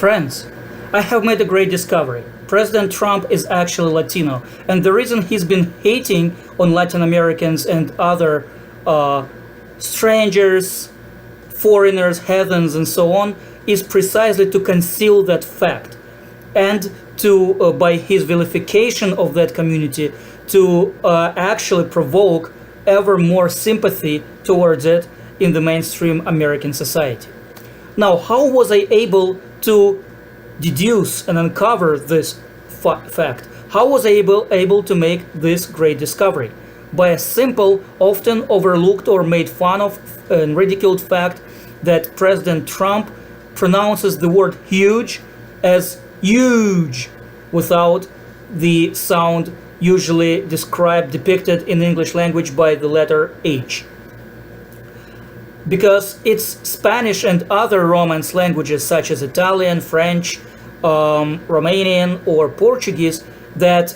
Friends, I have made a great discovery. President Trump is actually Latino, and the reason he's been hating on Latin Americans and other strangers, foreigners, heathens, and so on is precisely to conceal that fact and to, by his vilification of that community, to actually provoke ever more sympathy towards it in the mainstream American society. Now, how was I able to deduce and uncover this fact? How was I able to make this great discovery? By a simple, often overlooked or made fun of and ridiculed fact that President Trump pronounces the word huge as huge without the sound usually depicted in English language by the letter H. Because it's Spanish and other Romance languages such as Italian, French, Romanian, or Portuguese that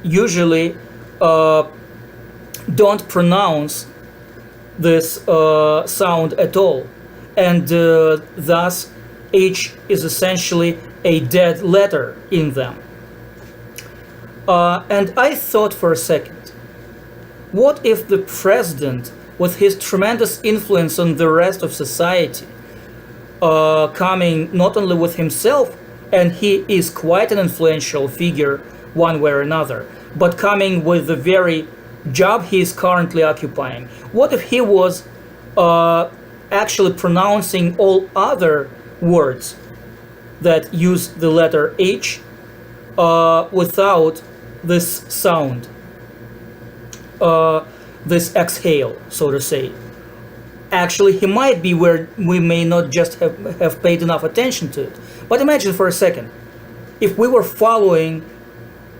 usually don't pronounce this sound at all, and thus H is essentially a dead letter in them. And I thought for a second, what if the president, with his tremendous influence on the rest of society, coming not only with himself, and he is quite an influential figure one way or another, but coming with the very job he is currently occupying, what if he was actually pronouncing all other words that use the letter H without this sound, this exhale, so to say? Actually, he might be where we may not just have paid enough attention to it. But imagine for a second, if we were following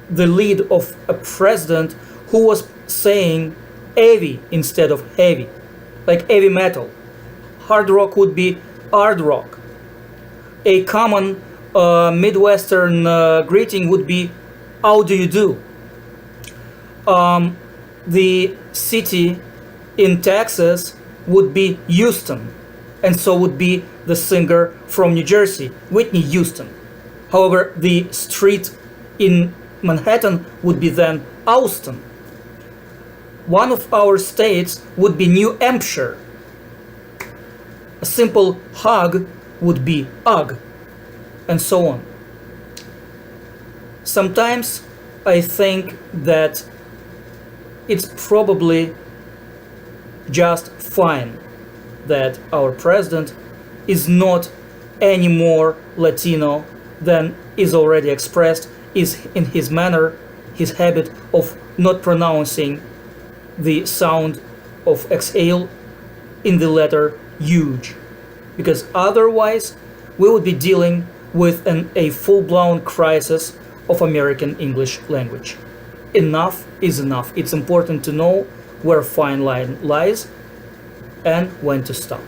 the lead of a president who was saying heavy instead of heavy, like heavy metal. Hard rock would be hard rock. A common Midwestern greeting would be, how do you do? The city in Texas would be Houston, and so would be the singer from New Jersey, Whitney Houston. However, the street in Manhattan would be then Austin. One of our states would be New Hampshire. A simple hug would be hug, and so on. Sometimes I think that it's probably just fine that our president is not any more Latino than is already expressed is in his manner, his habit of not pronouncing the sound of exhale in the letter huge, because otherwise we would be dealing with a full-blown crisis of American English language. Enough is enough. It's important to know where fine line lies and when to stop.